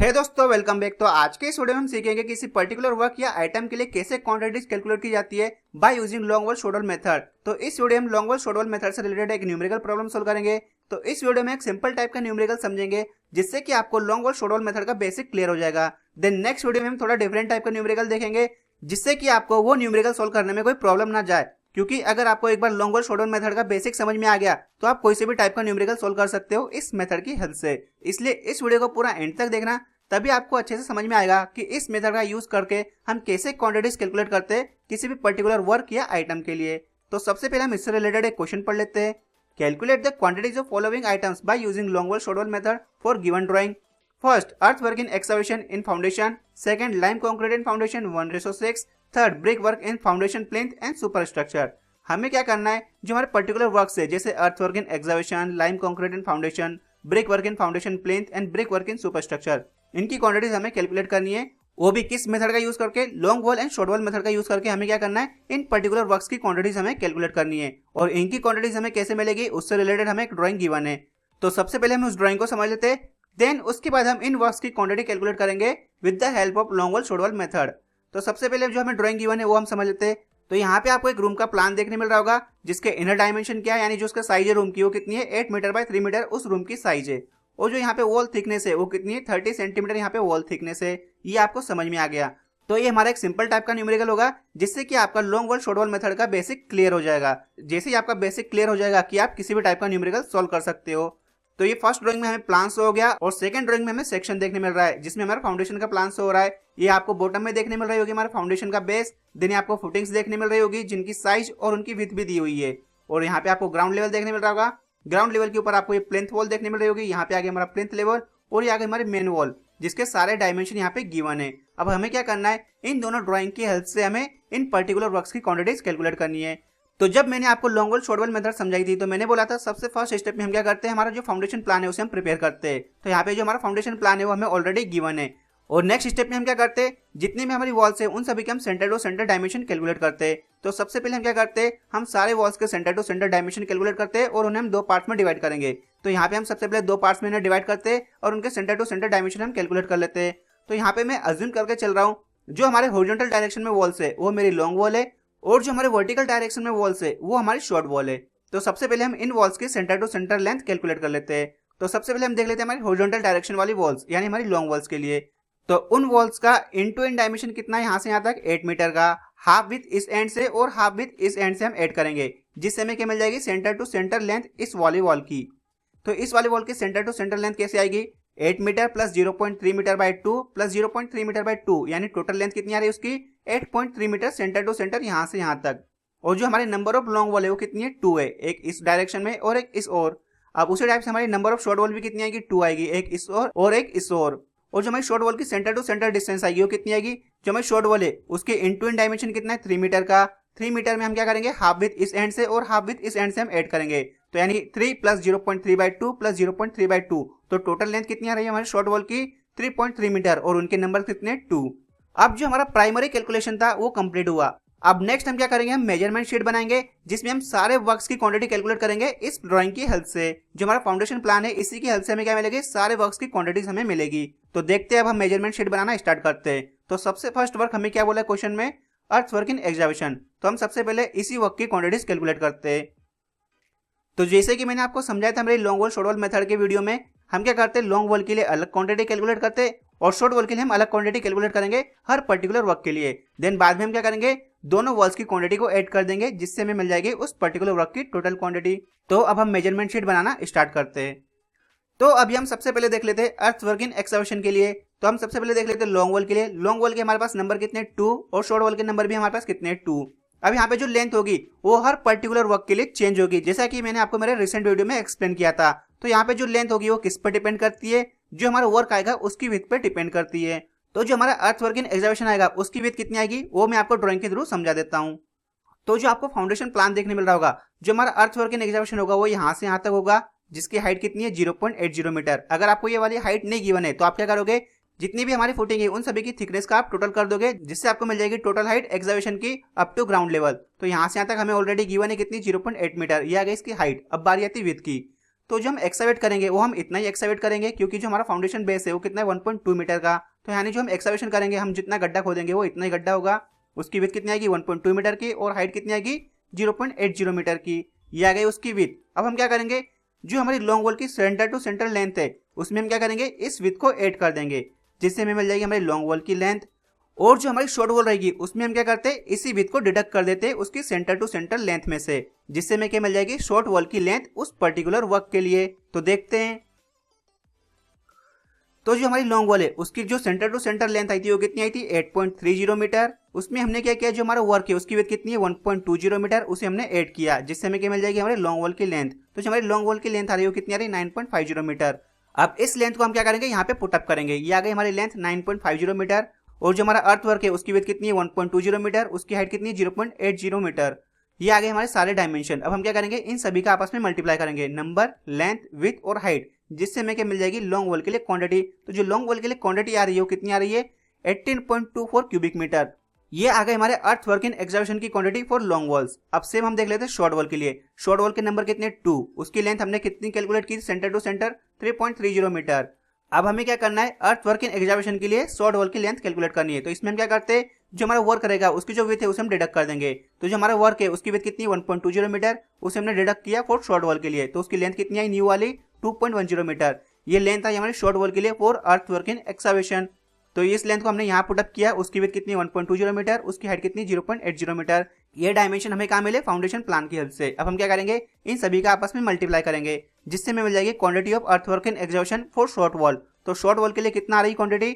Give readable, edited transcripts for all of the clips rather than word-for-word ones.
हे दोस्तों, welcome back. तो आज के इस वीडियो में हम सीखेंगे किसी पर्टिकुलर वर्क या आइटम के लिए कैसे क्वांटिटीज कैलकुलेट की जाती है by using long wall short wall method. तो इस वीडियो में long wall short wall method से रिलेटेड एक न्यूमेरिकल प्रॉब्लम सोल्व करेंगे। तो इस वीडियो में एक सिंपल टाइप का न्यूमेरिकल समझेंगे जिससे कि आपको long wall short wall method का बेसिक क्लियर हो जाएगा। देन नेक्स्ट वीडियो में हम थोड़ा डिफरेंट टाइप का न्यूमेरिकल देखेंगे जिससे कि आपको वो न्यूमेरिकल सोल्व करने में कोई प्रॉब्लम ना जाए, क्योंकि अगर आपको एक बार long wall short wall method का बेसिक समझ में आ गया तो आप कोई से भी टाइप का न्यूमेरिकल सोल्व कर सकते हो इस मेथड की हेल्प से। इसलिए इस वीडियो को पूरा एंड तक देखना, तभी आपको अच्छे से समझ में आएगा कि इस मेथड का यूज करके हम कैसे क्वांटिटीज कैलकुलेट करते हैं किसी भी पर्टिकुलर वर्क या आइटम के लिए। तो सबसे पहले हम इससे रिलेटेड एक क्वेश्चन पढ़ लेते हैं। Calculate the quantities of following items by using long wall short wall method for given drawing. First, earthwork in excavation in foundation. Second, lime concrete in foundation 1:6। Third, brick work in foundation plinth and super structure. हमें क्या करना है, जो हमारे particular work है जैसे earthwork in excavation, lime concrete in foundation, brick work in foundation plinth and brick work in super structure, इनकी quantities हमें कैलकुलेट करनी है। वो भी किस मेथड का यूज करके, long wall and short wall method का यूज करके हमें क्या करना है, इन पर्टिकुलर वर्क्स की क्वांटिटीज हमें कैलकुलेट करनी है। और इनकी क्वांटिटीज हमें कैसे मिलेगी, उससे रिलेटेड हमें एक ड्राइंग गिवन है। तो सबसे पहले हम उस ड्राइंग को समझ लेते हैं, देन उसके बाद हम इन वर्क्स की क्वांटिटी कैलकुलेट करेंगे with the help of long wall short wall method. तो सबसे पहले जो हमें ड्राइंग गिवन है वो हम समझ लेते हैं। तो यहाँ पे आपको एक रूम का प्लान देखने मिल रहा होगा जिसके इनर डायमेंशन क्या है, यानी जो उसका साइज है रूम की वो कितनी है, 8 मीटर बाय 3 मीटर उस रूम की साइज है। और जो यहाँ पे वॉल थिकनेस है वो कितनी है, 30 सेंटीमीटर यहाँ पे वॉल थिकनेस है। ये आपको समझ में आ गया। तो ये हमारा एक सिंपल टाइप का न्यूमेरिकल होगा जिससे कि आपका long wall short wall method का बेसिक क्लियर हो जाएगा। जैसे ही आपका बेसिक क्लियर हो जाएगा कि आप किसी भी टाइप का न्यूमेरिकल सॉल्व कर सकते हो। तो ये फर्स्ट ड्राइंग में हमें प्लान शो हो गया और सेकंड ड्राइंग में हमें सेक्शन देखने मिल रहा है जिसमें हमारा फाउंडेशन का प्लान शो हो रहा है। ये आपको बॉटम में देखने मिल रही होगी हमारे फाउंडेशन का बेस। देन आपको फुटिंग्स देखने मिल रही होगी जिनकी साइज और उनकी विड्थ भी दी हुई है। और यहाँ पे आपको ग्राउंड लेवल देखने मिल रहा होगा। ग्राउंड लेवल के ऊपर आपको ये प्लिंथ वॉल देखने मिल रही होगी। यहाँ पे आगे हमारा प्लिंथ लेवल और ये आगे हमारी मेन वॉल जिसके सारे डायमेंशन यहाँ पे गिवन है। अब हमें क्या करना है, इन दोनों ड्राइंग की हेल्प से हमें इन पर्टिकुलर वर्क्स की क्वांटिटीज कैलकुलेट करनी है। तो जब मैंने आपको long wall short wall method समझाई थी तो मैंने बोला था सबसे फर्स्ट स्टेप में हम क्या करते हैं, हमारा जो फाउंडेशन प्लान है उसे हम प्रिपेयर करते हैं। तो यहाँ पे जो हमारा फाउंडेशन प्लान है वो हमें ऑलरेडी गिवन है। और नेक्स्ट स्टेप में हम क्या करते हैं, जितनी भी हमारी वॉल्स है उन सभी के हम centre to centre dimension calculate करते हैं। तो सबसे पहले हम क्या करते हैं, हम सारे वॉल्स के centre to centre dimension calculate करते हैं और उन्हें हम दो पार्ट्स में डिवाइड करेंगे। तो यहाँ पे हम सबसे पहले दो पार्ट्स में डिवाइड करते हैं और उनके सेंटर टू सेंटर डायमेंशन हम कैलकुलेट कर लेते हैं। तो यहाँ पे मैं अज्यूम करके चल रहा हूँ जो हमारे हॉरिजॉन्टल डायरेक्शन में वॉल्स है वो मेरी लॉन्ग वॉल है और जो हमारे वर्टिकल डायरेक्शन में वॉल्स है वो हमारी शॉर्ट वॉल है। तो सबसे पहले हम इन वॉल्स की centre to centre length calculate कर लेते हैं। तो सबसे पहले हम देख लेते हैं हमारी हॉरिजॉन्टल डायरेक्शन वाली वॉल्स यानी हमारी लॉन्ग वॉल्स के लिए। तो उन वॉल्स का इन टू इन डायमेंशन कितना है, यहाँ से यहाँ तक 8 मीटर का, हाफ विथ इस एंड से और हाफ विथ इस एंड से हम ऐड करेंगे जिससे हमें क्या मिल जाएगी, सेंटर टू सेंटर लेंथ इस वाली वॉल की। तो इस वाली वॉल की सेंटर टू सेंटर लेंथ कैसे आएगी, 8 metre plus 0.3 metre by 2 plus 0.3 metre by 2, यानी टोटल लेंथ कितनी आ रही है उसकी 8.3 मीटर सेंटर टू सेंटर यहाँ से यहाँ तक। और जो हमारे नंबर ऑफ लॉन्ग वॉल है वो कितनी है, 2 है, एक इस डायरेक्शन में और एक इस ओर। अब उसी टाइप से हमारी नंबर ऑफ शॉर्ट वॉल भी कितनी आएगी, 2 आएगी, एक इस ओर और एक इस ओर। और जो हमारी शॉर्ट वॉल की सेंटर टू सेंटर डिस्टेंस आएगी वो कितनी आएगी, जो हमारी शॉर्ट वॉल है उसके इन टू इन डायमेंशन कितना है, 3 मीटर का। 3 मीटर में हम क्या करेंगे, हाफ विथ इस एंड से और हाफ विथ इस एंड से हम ऐड करेंगे। तो यानी 3 प्लस 0.3 बाय 2 प्लस 0.3 बाय 2, तो टोटल लेंथ कितनी आ रही है हमारी शॉर्ट वॉल की, 3.3 मीटर और उनके नंबर कितने, 2। अब जो हमारा प्राइमरी कैलकुलेशन था वो कंप्लीट हुआ। अब नेक्स्ट हम क्या करेंगे, हम मेजरमेंट शीट बनाएंगे जिसमें हम सारे वर्क्स की क्वांटिटी कैलकुलेट करेंगे इस ड्राइंग की हेल्प से। जो हमारा फाउंडेशन प्लान है इसी की हेल्प से हमें क्या मिलेगी, सारे वर्क्स की क्वांटिटीज हमें मिलेगी। तो देखते हैं अब हम मेजरमेंट शीट बनाना स्टार्ट करते हैं। तो सबसे फर्स्ट वर्क हमें क्या बोला क्वेश्चन में, अर्थवर्क इन एक्सकवेशन। तो हम सबसे पहले इसी वर्क की क्वांटिटीज कैलकुलेट करते हैं। तो जैसे कि मैंने आपको समझाया था मेरी long wall short wall method के वीडियो में, हम क्या करते हैं, लॉन्ग वॉल के लिए अलग क्वांटिटी कैलकुलेट करते हैं और शॉर्ट वॉल के लिए हम अलग क्वांटिटी कैलकुलेट करेंगे हर पर्टिकुलर वर्क के लिए। देन बाद में हम क्या करेंगे, दोनों वॉल्स की क्वांटिटी को ऐड कर देंगे जिससे हमें मिल जाएगी उस पर्टिकुलर वर्क की टोटल क्वांटिटी। तो अब हम मेजरमेंट शीट बनाना स्टार्ट करते हैं। तो अभी हम सबसे पहले देख लेते हैं अर्थवर्क इन एक्सकवेशन के लिए। तो हम सबसे पहले देख लेते हैं लॉन्ग वॉल के लिए। लॉन्ग वॉल के हमारे पास नंबर कितने, 2, और शॉर्ट वॉल के नंबर भी हमारे पास कितने, 2। अब यहाँ पे जो लेंथ होगी वो हर पर्टिकुलर वर्क के लिए चेंज होगी, जैसा कि मैंने आपको मेरे रिसेंट वीडियो में एक्सप्लेन किया था। तो यहाँ पे जो लेंथ होगी वो किस पर डिपेंड करती है, जो हमारा वर्क आएगा उसकी विड्थ पे डिपेंड करती है। तो जो हमारा अर्थवर्क इन एक्सकवेशन आएगा उसकी विड्थ कितनी आएगी वो मैं आपको ड्राइंग के थ्रू समझा देता हूँ। तो जो आपको फाउंडेशन प्लान देखने मिल रहा होगा, जो हमारा अर्थवर्क इन एक्सकवेशन होगा वो यहाँ से यहाँ तक होगा जिसकी हाइट कितनी है, 0.80 मीटर। अगर आपको ये वाली हाइट नहीं गिवन है तो आप क्या करोगे, जितनी भी हमारी फुटिंग है उन सभी की थिकनेस का आप टोटल कर दोगे जिससे आपको मिल जाएगी टोटल हाइट एक्सकवेशन की अप टू ग्राउंड लेवल। तो यहाँ से यहाँ तक हमें ऑलरेडी गिवन है कितनी, 0.8 मीटर, ये आ गई इसकी हाइट। अब बारी आती है विड्थ की। तो जो हम एक्सकवेट करेंगे वो हम इतना ही एक्सकवेट करेंगे, क्योंकि जो हमारा फाउंडेशन बेस है वो कितना है 1.2 मीटर का। तो यानी जो हम एक्सकवेशन करेंगे, हम जितना गड्ढा खोदेंगे वो इतना ही गड्ढा होगा। उसकी विड्थ कितनी आएगी 1.2 मीटर की, और हाइट कितनी आएगी 0.80 मीटर की। ये आ गई उसकी विड्थ। अब हम क्या करेंगे, जो हमारी लॉन्ग वॉल की सेंटर टू सेंटर लेंथ है उसमें हम क्या करेंगे, इस विड्थ को ऐड कर देंगे, जिससे हमें मिल जाएगी हमारी लॉन्ग वॉल की लेंथ। और जो हमारी शॉर्ट वॉल रहेगी उसमें हम क्या करते हैं, इसी विड्थ को डिडक्ट कर देते हैं उसकी सेंटर टू सेंटर लेंथ में से, जिससे हमें क्या मिल जाएगी, शॉर्ट वॉल की लेंथ उस पर्टिकुलर वर्क के लिए। तो देखते हैं, तो जो हमारी लॉन्ग वॉल है उसकी जो सेंटर टू सेंटर लेंथ आई थी वो कितनी आई थी 8.30 मीटर। उसमें हमने क्या किया, जो हमारा वर्क है उसकी विड्थ कितनी है 1.20 मीटर, उसे हमने ऐड किया, जिससे हमें क्या मिल जाएगी हमारे लॉन्ग वॉल की लेंथ। तो जो हमारी लॉन्ग वॉल की लेंथ आ रही है वो कितनी आ रही है 9.50 मीटर। अब इस लेंथ को हम क्या करेंगे, यहाँ पे पुटअप करेंगे। ये आ गई हमारी लेंथ 9.50 मीटर। और जो हमारा अर्थ वर्क है उसकी विड्थ कितनी है 1.20 मीटर, उसकी हाइट कितनी है 0.80 मीटर। ये आ गए हमारे सारे डायमेंशन। अब हम क्या करेंगे, इन सभी का आपस में मल्टीप्लाई करेंगे, नंबर, लेंथ, विड्थ और हाइट, जिससे हमें क्या मिल जाएगी लॉन्ग वॉल के लिए क्वांटिटी। तो जो लॉन्ग वॉल के लिए क्वांटिटी आ रही है वो कितनी आ रही है 18.24 क्यूबिक मीटर। ये आ गए हमारे अर्थ वर्क इन एक्सकवेशन की क्वांटिटी फॉर लॉन्ग वॉल्स। अब सेम हम देख लेते हैं शॉर्ट वॉल के लिए। शॉर्ट वॉल के नंबर कितने 2, उसकी लेंथ हमने कितनी कैलकुलेट की, सेंटर टू सेंटर 3.30 मीटर। अब हमें क्या करना है, अर्थ वर्क इन एक्सकवेशन के लिए शॉर्ट वॉल की लेंथ कैलकुलेट करनी है। तो इसमें हम क्या करते हैं, जो हमारा वर्क रहेगा उसकी जो विड्थ है उसे हम डिडक्ट कर देंगे। तो जो हमारा वर्क है उसकी विड्थ कितनी 1.20 मीटर, उसे हमने डिडक्ट किया फॉर शॉर्ट वॉल के लिए। तो उसकी लेंथ कितनी आई न्यू वाली 2.10 मीटर। ये लेंथ आई हमारी शॉर्ट वॉल के लिए for earth work in excavation. तो इस लेंथ को हमने यहाँ पुटअप किया, उसकी विड्थ कितनी 1.20 मीटर, उसकी हाइट कितनी 0.80 मीटर। ये डायमेंशन हमें कहाँ मिले, फाउंडेशन प्लान की हेल्प से। अब हम क्या करेंगे, इन सभी का आपस में मल्टीप्लाई करेंगे, जिससे हमें मिल जाएगी quantity of earth work in excavation for short wall. तो शॉर्ट वॉल के लिए कितना आ रही क्वांटिटी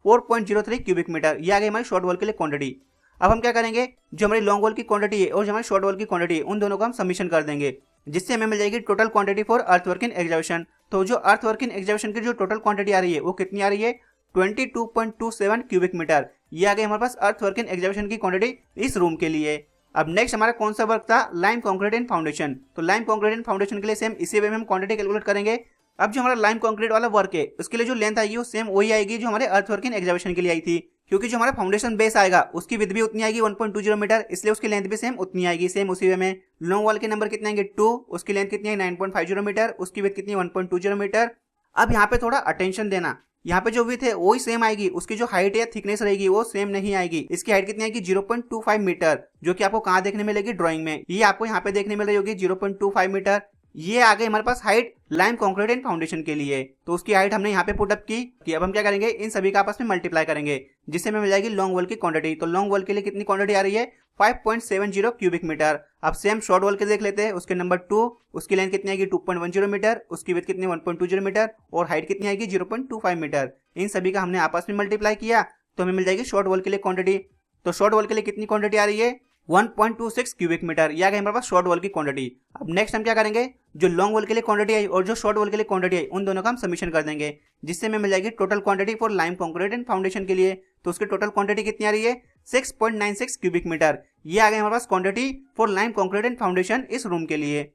4.03 क्यूबिक मीटर। ये आ गई हमारी शॉर्ट वॉल के लिए क्वांटिटी। अब हम क्या करेंगे, जो हमारी लॉन्ग वॉल की क्वांटिटी है और जो हमारी शॉर्ट वॉल की क्वांटिटी है उन दोनों को हम सबमिशन कर देंगे, जिससे हमें मिल जाएगी total quantity for earth work in excavation. तो जो अर्थ वर्क इन एक्सकवेशन की जो टोटल क्वांटिटी आ रही है वो कितनी आ रही है 22.27 क्यूबिक मीटर। ये आ गई हमारे पास अर्थ वर्क इन एक्सकवेशन की क्वांटिटी इस रूम के लिए। अब नेक्स्ट हमारा कौन सा वर्क था, लाइम कंक्रीट एंड फाउंडेशन। तो लाइम कंक्रीट एंड फाउंडेशन के लिए सेम इसी वे में हम क्वांटिटी कैलकुलेट करेंगे। अब जो हमारा लाइम कंक्रीट वाला वर्क है उसके लिए जो लेंथ आएगी वो सेम वही आएगी जो हमारे अर्थ वर्क इन एक्सकवेशन के लिए आई थी, क्योंकि जो हमारा फाउंडेशन बेस आएगा उसकी विड्थ भी उतनी आएगी 1.20 मीटर, इसलिए उसकी लेंथ भी सेम उतनी आएगी, सेम उसी वे में। लॉन्ग वॉल के नंबर कितने आएंगे 2, उसकी लेंथ कितनी है 9.50 मीटर, उसकी विड्थ कितनी 1.20 मीटर। अब यहाँ पे थोड़ा अटेंशन देना, यहाँ पे जो विड्थ है वही सेम आएगी, उसकी जो हाइट या थिकनेस रहेगी वो सेम नहीं आएगी। इसकी हाइट कितनी आएगी 0.25 मीटर, जो कि आपको कहाँ देखने मिलेगी, ड्राइंग में। ये आपको यहाँ पे देखने मिल रही होगी 0.25 मीटर। ये आ गई हमारे पास height lime concrete and foundation के लिए। तो उसकी हाइट हमने यहाँ पे पुटअप की। अब हम क्या करेंगे, इन सभी का आपस में मल्टीप्लाई करेंगे, जिससे हमें मिल जाएगी लॉन्ग वॉल की क्वांटिटी। तो लॉन्ग वॉल के लिए कितनी क्वांटिटी आ रही है 5.70 क्यूबिक मीटर। अब सेम शॉर्ट वॉल के देख लेते हैं, उसके नंबर 2, उसकी लेंथ कितनी आएगी 2.10 मीटर, उसकी विड्थ कितनी 1.20 मीटर और हाइट कितनी आएगी 0.25 मीटर। इन सभी का हमने आपस में मल्टीप्लाई किया तो हमें मिल जाएगी शॉर्ट वॉल के लिए क्वांटिटी। तो शॉर्ट वॉल के लिए कितनी क्वांटिटी आ रही है 1.26 क्यूबिक मीटर। यह आ गई हमारे पास शॉर्ट वॉल की क्वांटिटी। अब नेक्स्ट हम क्या करेंगे, जो लॉन्ग वॉल के लिए क्वांटिटी आई और जो शॉर्ट वॉल के लिए क्वांटिटी आई उन दोनों का हम सबमिशन कर देंगे, जिससे हमें मिल जाएगी total quantity for lime concrete and foundation के लिए। तो उसकी टोटल क्वांटिटी कितनी आ रही है 6.96 क्यूबिक मीटर। ये आ गई हमारे पास quantity for lime concrete and foundation इस रूम के लिए।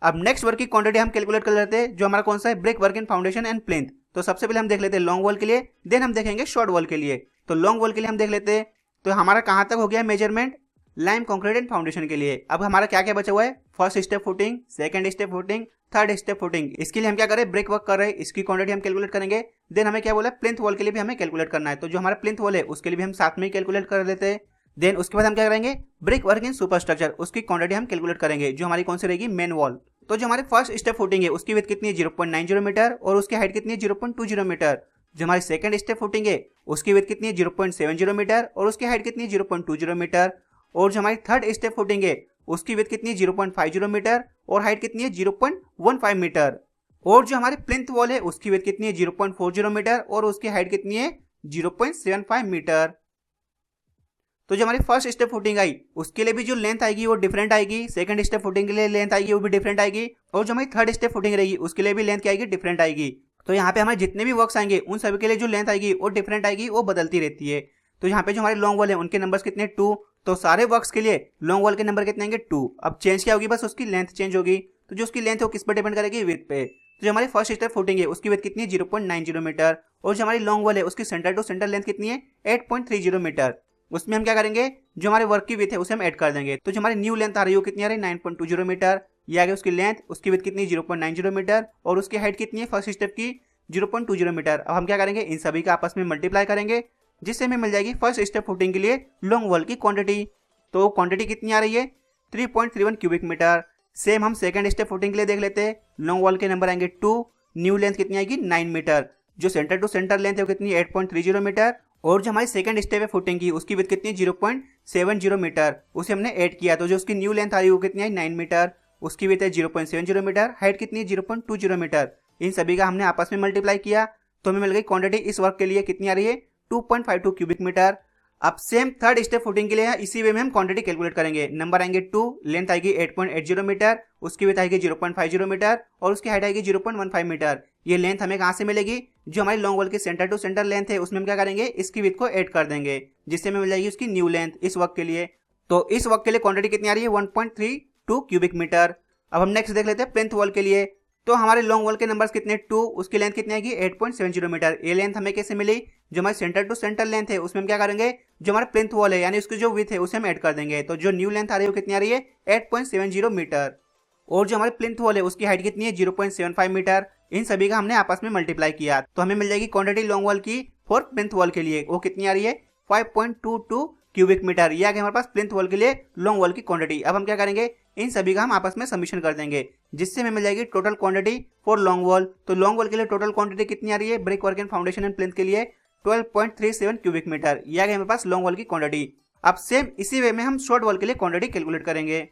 अब नेक्स्ट वर्क की क्वांटिटी हम कैलकुलेट कर लेते हैं, जो हमारा कौन सा है, brick work in foundation and plinth. तो सबसे पहले हम देख लेते हैं लॉन्ग वॉल के लिए, देन हम देखेंगे शॉर्ट वॉल के लिए। तो लॉन्ग वॉल के लिए हम देख लेते हैं, तो हमारा कहाँ तक हो गया measurement lime concrete and foundation के लिए। अब हमारा क्या क्या बचा हुआ है, first step footing, second step footing, third step footing. इसके लिए हम क्या करें, ब्रिक वर्क कर रहे हैं, इसकी क्वांटिटी हम कैलकुलेट करेंगे। देन हमें क्या बोला, प्लिंथ वॉल के लिए भी हमें कैलकुलेट करना है। तो जो हमारा प्लिंथ वॉल है उसके लिए भी हम साथ में ही कैलकुलेट कर लेते हैं। देन उसके बाद हम क्या करेंगे, ब्रिक वर्क इन सुपर स्ट्रक्चर, उसकी क्वांटिटी हम कैलकुलेट करेंगे, जो हमारी कौन सी रहेगी, मेन वॉल। तो जो हमारे फर्स्ट स्टेप फुटिंग है उसकी विड्थ कितनी है 0.90 मीटर और उसकी हाइट कितनी है 0.20 मीटर। जो हमारी सेकंड स्टेप फुटिंग है उसकी विड्थ कितनी है 0.70 मीटर और उसकी हाइट कितनी है 0.20 मीटर। और जो हमारी थर्ड स्टेप फुटिंग है उसकी विड्थ कितनी है 0.50 मीटर और हाइट कितनी है 0.15 मीटर। और जो हमारी प्लिंथ वॉल है उसकी विड्थ कितनी है 0.40 मीटर और उसकी हाइट कितनी है 0.75 मीटर। तो जो हमारी फर्स्ट स्टेप फुटिंग आई उसके लिए भी जो लेंथ आएगी वो डिफरेंट आएगी, सेकंड स्टेप फुटिंग के लिए लेंथ आएगी वो भी डिफरेंट आएगी, और जो हमारी थर्ड स्टेप फुटिंग रहेगी उसके लिए भी लेंथ क्या आएगी, डिफरेंट आएगी। तो यहाँ पे हमारे जितने भी वर्क्स आएंगे उन सभी के लिए जो लेंथ आएगी वो डिफरेंट आएगी, वो बदलती रहती है। तो यहाँ पे जो हमारे लॉन्ग वॉल है उनके नंबर्स कितने 2, तो सारे वर्क्स के लिए लॉन्ग वॉल के नंबर कितने आएंगे 2। अब चेंज क्या होगी, बस उसकी लेंथ चेंज होगी। तो जो उसकी लेंथ है वो किस पर डिपेंड करेगी, विड्थ पे। तो जो हमारी फर्स्ट स्टेप फुटिंग है उसकी विड्थ कितनी है 0.90 मीटर और जो हमारी लॉन्ग वॉल है उसकी सेंटर टू सेंटर लेंथ कितनी है 8.30 मीटर। उसमें हम क्या करेंगे, जो हमारे वर्क की विड्थ है उसे हम ऐड कर देंगे। तो जो हमारी न्यू लेंथ आ रही है वो कितनी आ रही है 9.20 मीटर। ये आ गई उसकी लेंथ, उसकी विड्थ कितनी 0.90 मीटर और उसकी हाइट कितनी है फर्स्ट स्टेप की 0.20 मीटर। अब हम क्या करेंगे, इन सभी का आपस में मल्टीप्लाई करेंगे जिससे हमें मिल जाएगी फर्स्ट स्टेप फुटिंग के लिए लॉन्ग वॉल की क्वांटिटी। तो क्वांटिटी कितनी आ रही है 3.31 क्यूबिक मीटर। सेम हम सेकंड स्टेप फुटिंग के लिए देख लेते हैं। लॉन्ग वॉल के नंबर आएंगे 2, न्यू लेंथ कितनी आएगी 9 मीटर, जो सेंटर टू सेंटर लेंथ है वो कितनी 8.30 मीटर और जो हमारी सेकंड स्टेप है फुटिंग की उसकी विड्थ कितनी 0.70 मीटर, उसे हमने ऐड किया तो जो उसकी न्यू लेंथ आ रही है वो कितनी आई 9 मीटर, उसकी विड्थ है 0.70 मीटर, हाइट कितनी है 0.20 मीटर। इन सभी का हमने आपस में मल्टीप्लाई किया तो हमें मिल गई क्वांटिटी इस वर्क के लिए कितनी आ रही है 2.52 क्यूबिक मीटर। अब सेम थर्ड स्टेप फुटिंग के लिए इसी वे में हम क्वांटिटी कैलकुलेट करेंगे। नंबर आएंगे 2, लेंथ आएगी 8.80 मीटर, उसकी विड्थ आएगी 0.50 मीटर और उसकी हाइट आएगी 0.15 मीटर। ये लेंथ हमें कहाँ से मिलेगी, जो हमारी लॉन्ग वॉल की सेंटर टू सेंटर लेंथ है उसमें हम क्या करेंगे इसकी विड्थ को ऐड कर देंगे जिससे हमें मिल जाएगी उसकी न्यू लेंथ इस वर्क के लिए। तो इस वर्क के लिए क्वांटिटी कितनी आ रही है 1.32 क्यूबिक मीटर। अब हम नेक्स्ट देख लेते हैं प्लिंथ वॉल के लिए। तो हमारे लॉन्ग वॉल के नंबर्स कितने 2, उसकी लेंथ कितनी आएगी 8.70 मीटर। ये लेंथ हमें कैसे मिली, जो हमारी सेंटर टू सेंटर लेंथ है उसमें हम क्या करेंगे, जो हमारा प्लिंथ वॉल है यानी उसकी जो विड्थ है उसे हम ऐड कर देंगे। तो जो न्यू लेंथ आ रही है वो कितनी आ रही है 8.70 मीटर और जो हमारे प्लिंथ वॉल है उसकी हाइट कितनी है 0.75 मीटर। इन सभी का हमने आपस में मल्टीप्लाई किया तो हमें मिल जाएगी क्वांटिटी लॉन्ग वॉल की फॉर प्लिंथ वॉल के लिए, वो कितनी आ रही है 5.22 क्यूबिक मीटर। ये आ गया हमारे पास प्लिंथ वॉल के लिए लॉन्ग वॉल की क्वांटिटी। अब हम क्या करेंगे, इन सभी का हम आपस में समीशन कर देंगे जिससे हमें मिल जाएगी total quantity for long wall. तो लॉन्ग वॉल के लिए टोटल क्वांटिटी कितनी आ रही है brick work and foundation and plinth के लिए 12.37 क्यूबिक मीटर। ये आ गया हमारे पास लॉन्ग वॉल की क्वांटिटी। अब सेम इसी वे में हम शॉर्ट वॉल के लिए क्वांटिटी कैलकुलेट करेंगे।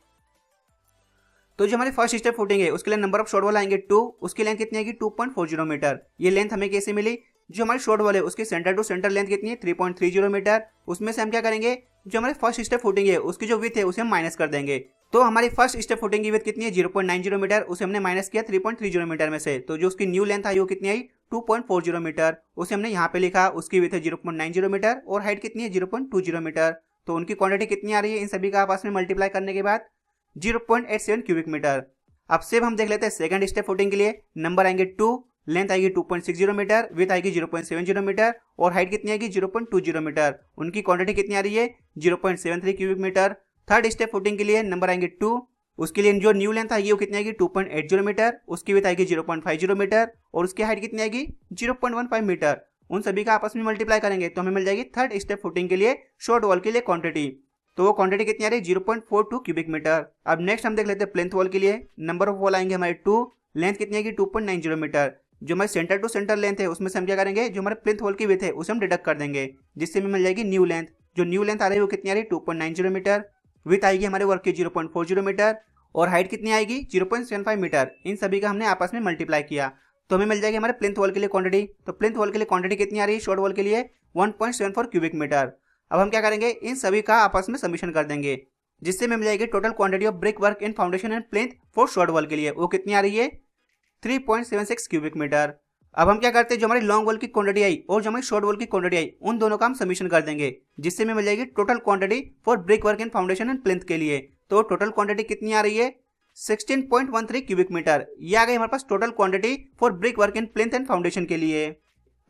तो जो हमारी फर्स्ट स्टेप फुटिंग है उसके लिए नंबर ऑफ शॉर्ट वॉल आएंगे 2, उसकी लेंथ कितनी आएगी 2.40 मीटर। ये लेंथ हमें कैसे मिली, जो हमारी शॉर्ट वॉल है उसकी सेंटर टू सेंटर लेंथ कितनी है 3.30 मीटर। उसमें से हम क्या करेंगे, जो हमारी फर्स्ट स्टेप फुटिंग है उसकी जो विड्थ है उसे हम माइनस कर देंगे। तो हमारी फर्स्ट स्टेप फुटिंग की विड्थ कितनी है 0.90 मीटर, उसे हमने माइनस किया 3.30 मीटर में से। तो जो उसकी न्यू लेंथ आई वो कितनी आई 2.40 मीटर, उसे हमने यहाँ पे लिखा, उसकी विड्थ है 0.90 मीटर और हाइट कितनी है 0.20 मीटर। तो उनकी क्वांटिटी कितनी आ रही है इन सभी का आपस में मल्टीप्लाई करने के बाद 0.87 क्यूबिक मीटर। अब सेम हम देख लेते हैं सेकंड स्टेप फुटिंग के लिए। नंबर आएंगे 2, लेंथ आएगी 2.60 मीटर, विड्थ आएगी 0.70 मीटर और हाइट कितनी आएगी 0.20 मीटर। उनकी क्वांटिटी कितनी आ रही है 0.73 cubic metre. Third step footing के लिए नंबर आएंगे 2, उसके लिए जो न्यू लेंथ आएगी वो कितनी आएगी 2.80 मीटर, उसकी विड्थ आएगी 0.50 मीटर और उसकी हाइट कितनी आएगी 0.15 मीटर। उन सभी का आपस में मल्टीप्लाई करेंगे तो हमें मिल जाएगी थर्ड स्टेप फुटिंग के लिए शॉर्ट वॉल के लिए क्वांटिटी। तो वो क्वांटिटी कितनी आ रही है 0.42 क्यूबिक मीटर। अब नेक्स्ट हम देख लेते हैं प्लिंथ वॉल के लिए। नंबर ऑफ वॉल आएंगे हमारे 2, लेंथ कितनी आएगी 2.90 मीटर। जो हमारे सेंटर टू सेंटर लेंथ है उसमें से हम क्या करेंगे, जो हमारे प्लिंथ वॉल की विड्थ है उसे हम डिडक्ट कर देंगे जिससे हमें मिल जाएगी न्यू लेंथ। जो न्यू लेंथ आ रही है वो कितनी आ रही है 2.90 मीटर, विड्थ आएगी हमारे वर्क की 0.40 मीटर और हाइट कितनी आएगी 0.75 मीटर। इन सभी का हमने आपस में मल्टीप्लाई किया तो हमें मिल जाएगी हमारे प्लिंथ वॉल के लिए क्वांटिटी। तो प्लिंथ वॉल के लिए क्वांटिटी कितनी आ रही है शॉर्ट वॉल के लिए 1.74 क्यूबिक मीटर। अब हम क्या करेंगे, इन सभी का आपस में समीशन कर देंगे जिससे हमें मिल जाएगी total quantity of brick work in foundation and plinth for short wall के लिए, वो कितनी आ रही है 3.76 क्यूबिक मीटर। अब हम क्या करते हैं, जो हमारी लॉन्ग वॉल की क्वांटिटी आई और जो हमारी शॉर्ट वॉल की क्वांटिटी आई उन दोनों का हम समीशन कर देंगे जिससे हमें मिल जाएगी total quantity for brick work in foundation and plinth के लिए। तो टोटल क्वांटिटी कितनी आ रही है 16.13 क्यूबिक मीटर। ये आ गई हमारे पास total quantity for brick work in plinth and foundation के लिए।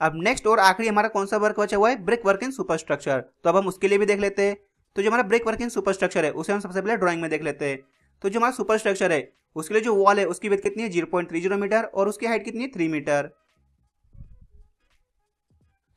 अब नेक्स्ट और आखिरी हमारा कौन सा वर्क बचा हुआ है, ब्रिक वर्क इन सुपर स्ट्रक्चर। तो अब हम उसके लिए भी देख लेते हैं। तो जो हमारा ब्रिक वर्क इन सुपर स्ट्रक्चर है उसे हम सबसे पहले ड्राइंग में देख लेते हैं। तो जो हमारा सुपर स्ट्रक्चर है उसके लिए जो वॉल है उसकी विड्थ कितनी है 0.30 मीटर और उसकी हाइट कितनी है 3 मीटर।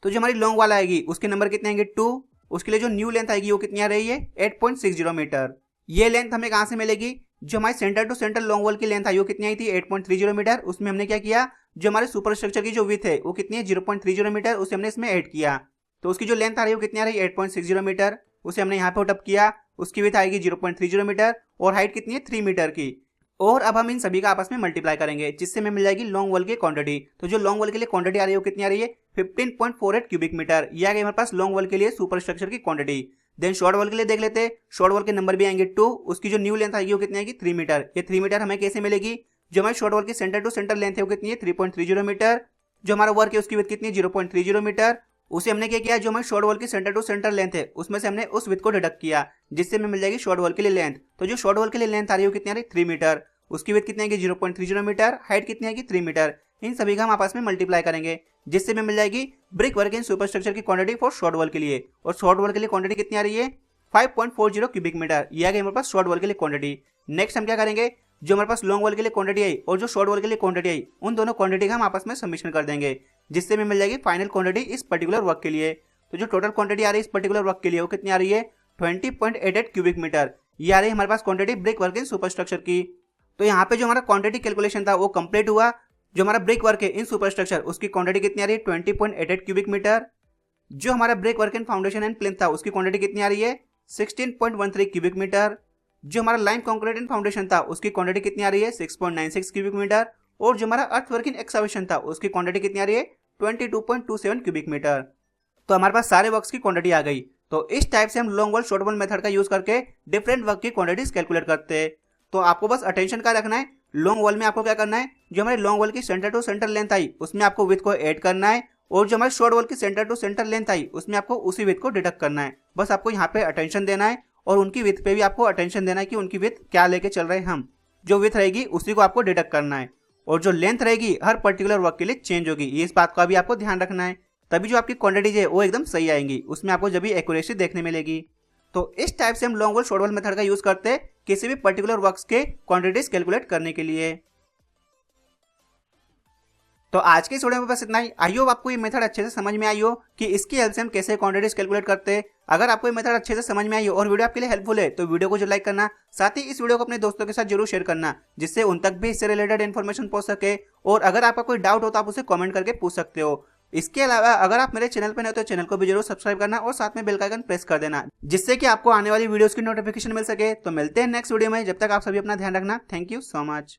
तो जो हमारी लॉन्ग वॉल आएगी उसके नंबर कितने आएंगे 2, उसके लिए जो न्यू लेंथ आएगी वो कितनी आ रही है 8.60 मीटर। ये लेंथ हमें कहाँ से मिलेगी, जो हमारी centre to centre long wall की लेंथ आई वो कितनी आई थी 8.30 मीटर। उसमें हमने क्या किया, जो हमारे सुपर स्ट्रक्चर की जो विड्थ है वो कितनी है 0.30 मीटर, उसे हमने इसमें ऐड किया। तो उसकी जो लेंथ आ रही है वो कितनी आ रही है 8.60 मीटर, उसे हमने यहाँ पे पुट अप किया। उसकी विड्थ आएगी 0.30 मीटर और हाइट कितनी है 3 मीटर की। और अब हम इन सभी का आपस में मल्टीप्लाई करेंगे जिससे हमें मिल जाएगी लॉन्ग वॉल की क्वांटिटी। तो जो लॉन्ग वॉल के लिए क्वांटिटी आ रही है वो कितनी आ रही है 15.48 क्यूबिक मीटर। ये आ गई हमारे पास लॉन्ग वॉल के लिए सुपर स्ट्रक्चर की क्वांटिटी। देन शॉर्ट वॉल के लिए देख लेते हैं। शॉर्ट वॉल के नंबर भी आएंगे 2, उसकी जो न्यू लेंथ आएगी वो कितनी आएगी 3 मीटर। ये 3 मीटर हमें कैसे मिलेगी, जो हमारे शॉर्ट वॉल की सेंटर टू सेंटर लेंथ है वो कितनी है 3.30 मीटर। जो हमारा वर्क है उसकी विड्थ कितनी है 0.30 मीटर। उसे हमने क्या किया, जो हमारे शॉर्ट वॉल की सेंटर टू सेंटर लेंथ है उसमें से हमने उस विड्थ को डिडक्ट किया जिससे हमें मिल जाएगी शॉर्ट वॉल के लिए लेंथ। तो जो शॉर्ट वॉल के लिए लेंथ आ रही है वो कितनी आ रही है 3 मीटर, उसकी विड्थ कितनी आएगी 0.30 मीटर, हाइट कितनी आएगी 3 मीटर। इन सभी का हम आपस में मल्टीप्लाई करेंगे जिससे हमें मिल जाएगी ब्रिक वर्क इन सुपर स्ट्रक्चर की क्वांटिटी फॉर शॉर्ट वॉल के लिए। और शॉर्ट वॉल के लिए क्वांटिटी कितनी आ रही है 5.40 क्यूबिक मीटर। ये आ गई हमारे पास शॉर्ट वॉल के लिए क्वांटिटी। नेक्स्ट हम क्या करेंगे, जो हमारे पास लॉन्ग वॉल के लिए क्वांटिटी आई और जो शॉर्ट वॉल के लिए क्वांटिटी आई, उन दोनों क्वांटिटी का हम आपस में सबमिशन कर देंगे, जिससे हमें मिल जाएगी फाइनल क्वांटिटी इस पर्टिकुलर वर्क के लिए। तो जो टोटल क्वांटिटी आ रही है इस पर्टिकुलर वर्क के लिए वो कितनी आ रही है, 20.88 क्यूबिक मीटर। ये आ रही है हमारे पास quantity brick work in superstructure की। तो यहाँ पे जो हमारा क्वांटिटी कैलकुलेशन था वो कंप्लीट हुआ। जो हमारा ब्रिक वर्क है इन सुपरस्ट्रक्चर उसकी क्वांटिटी कितनी आ रही है, 20.88 क्यूबिक मीटर। जो हमारा brick work in foundation and plinth था उसकी क्वांटिटी कितनी आ रही है, 16.13 क्यूबिक मीटर। जो हमारा लाइम कंक्रीट एंड फाउंडेशन था उसकी क्वांटिटी कितनी आ रही है, 6.96 क्यूबिक मीटर। और जो हमारा अर्थ वर्क इन एक्सकवेशन था उसकी क्वांटिटी कितनी आ रही है, 22.27 क्यूबिक मीटर। तो हमारे पास सारे वर्क्स की क्वांटिटी आ गई। तो इस टाइप से हम long wall short wall method का यूज करके डिफरेंट वर्क की क्वांटिटीज कैलकुलेट करते हैं। तो आपको बस अटेंशन का रखना है, लॉन्ग वॉल में आपको क्या करना है, जो हमारे लॉन्ग वॉल की सेंटर टू सेंटर लेंथ आई उसमें आपको विड्थ को ऐड करना है, और जो हमारे शॉर्ट वॉल की सेंटर टू सेंटर लेंथ आई उसमें आपको उसी विड्थ को डिडक्ट करना है। बस आपको यहाँ पे अटेंशन देना है और उनकी विड्थ पे भी आपको अटेंशन देना है कि उनकी विड्थ क्या लेके चल रहे हैं हम। जो विड्थ रहेगी उसी को आपको डिडक्ट करना है, और जो लेंथ रहेगी हर पर्टिकुलर वर्क के लिए चेंज होगी, ये इस बात का भी आपको ध्यान रखना है। तभी जो आपकी क्वांटिटीज है वो एकदम सही आएंगी, उसमें आपको जब भी एक्यूरेसी देखने मिलेगी। तो इस टाइप से हम long wall short wall method का यूज करते हैं किसी भी पर्टिकुलर वर्क्स के क्वांटिटीज कैलकुलेट करने के लिए। तो आज के इस वीडियो में बस इतना ही। आई होप आपको ये मेथड अच्छे से समझ में आई हो कि इसकी हेल्प से हम कैसे क्वांटिटीज कैलकुलेट करते हैं। अगर आपको ये मेथड अच्छे से समझ में आई हो और वीडियो आपके लिए हेल्पफुल है तो वीडियो को जो लाइक करना, साथ ही इस वीडियो को अपने दोस्तों के साथ जरूर शेयर करना, जिससे उन तक भी इससे रिलेटेड इन्फॉर्मेशन पहुंच सके। और अगर आपका कोई डाउट हो तो आप उसे कमेंट करके पूछ सकते हो। इसके अलावा अगर आप मेरे चैनल पर नए हो तो चैनल को भी जरूर सब्सक्राइब करना और साथ में बेल का आइकन प्रेस कर देना, जिससे कि आपको आने वाली वीडियोस की नोटिफिकेशन मिल सके। तो मिलते हैं नेक्स्ट वीडियो में, जब तक आप सभी अपना ध्यान रखना। Thank you so much.